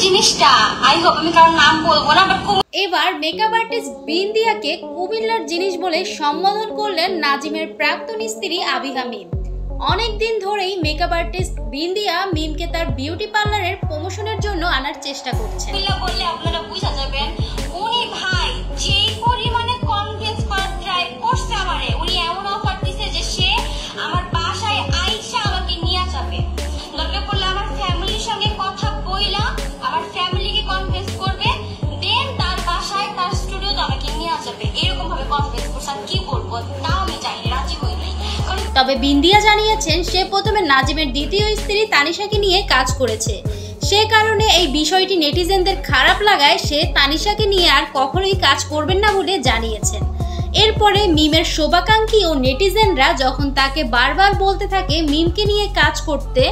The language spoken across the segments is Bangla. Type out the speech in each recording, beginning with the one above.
জিনিসটা আই হোপ আমি কারণ নাম বলবো না, বাট এবার মেকআপ আর্টিস্ট বিন্দিয়াকে কুমিল্লার জিনিস বলে সম্বোধন করলেন নাজিমের প্রাক্তন স্ত্রী আবিহা মিম। অনেকদিন ধরেই মেকআপ আর্টিস্ট বিন্দিয়া মিমকে তার বিউটি পার্লারের প্রমোশনের জন্য আনার চেষ্টা করছেন। বললে আপনারা বুঝা যাবেন উনি ভাই যেই পরিমাণে কনভিন্স করার ট্রাই করছে আমারে, উনি এমন অফার দিছে যে সে আমার বাসায় আইসা আমাকে নিয়ে যাবে, দরকার পড়লে আমার ফ্যামিলির সঙ্গে কথা বইলা আমার ফ্যামিলিকে কনভিন্স করবে, দেন তার বাসায় তার স্টুডিওতে আমাকে নিয়ে যাবে, এরকম ভাবে কনভিন্স করছে। আর কি বলবো, তাও আমি চাইনি, রাজি হই নাই। তবে বিন্দিয়া জানিয়েছেন সে প্রথমে নাজিমের দ্বিতীয় স্ত্রী তানিশাকে নিয়ে কাজ করেছে, সে কারণে এই বিষয়টি নেটিজেনদের খারাপ লাগায় সে তানিশাকে নিয়ে আর কখনোই কাজ করবেন না বলে জানিয়েছেন। এরপরে মিমের শুভাকাঙ্ক্ষী ও নেটিজেনরা যখন তাকে বারবার বলতে থাকে মিমকে নিয়ে কাজ করতে,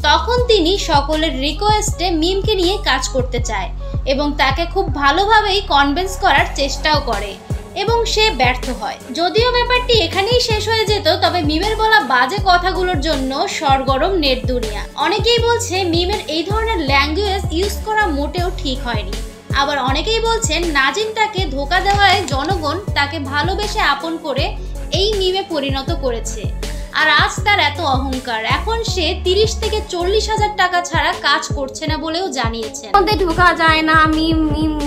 তখন তিনি সকলের রিকোয়েস্টে মিমকে নিয়ে কাজ করতে চায় এবং তাকে খুব ভালোভাবেই কনভিন্স করার চেষ্টাও করে এবং সে ব্যর্থ হয়। যদিও ব্যাপারটি এখানেই শেষ হয়ে যেত, তবে মিমের বলা বাজে কথাগুলোর জন্য সরগরম নেট দুনিয়া। অনেকেই বলছে মিমের এই ধরনের ল্যাঙ্গুয়েজ ইউজ করা মোটেও ঠিক হয়নি, আবার অনেকেই বলছেন নাজিম তাকে ধোঁকা দেওয়ায় জনগণ তাকে ভালোবেসে আপন করে এই মিমে পরিণত করেছে। আর আজ তার এত অহংকার, এখন সে 30 থেকে 40 হাজার টাকা ছাড়া কাজ করছে না বলেও জানিয়েছেন। ঢোকা যায় না,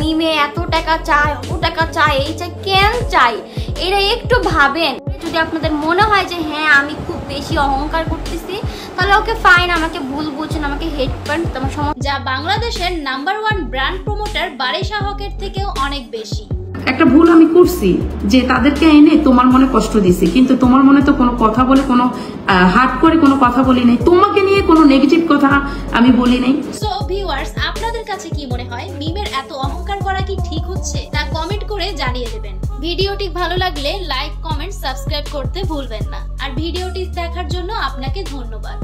মিমে এত টাকা চাই, ও টাকা চাই, এই চাই, কেন চাই, এরা একটু ভাবেন। যদি আপনাদের মনে হয় যে হ্যাঁ আমি খুব বেশি অহংকার করতেছি, তাহলে ওকে ফাইন, আমাকে ভুল বুঝছেন, আমাকে হেট করেন, তোমার যা বাংলাদেশের নাম্বার 1 ব্র্যান্ড প্রমোটার বারিশা হকের থেকেও অনেক বেশি। একটা ভুল আমি করছি যে তাদেরকে এনে তোমার মনে কষ্ট দিছি, কিন্তু তোমার মনে তো কোনো কথা বলে কোনো হার্ট করে কোনো কথা বলি নাই, তোমাকে নিয়ে কোনো নেগেটিভ কথা আমি বলি নাই। সো ভিউয়ার্স, আপনাদের কাছে কি মনে হয় মিমের এত অহংকার করা কি ঠিক হচ্ছে, তা কমেন্ট করে জানিয়ে দেবেন। ভিডিওটি ভালো লাগলে লাইক, কমেন্ট, সাবস্ক্রাইব করতে ভুলবেন না। আর ভিডিওটি দেখার জন্য আপনাকে ধন্যবাদ।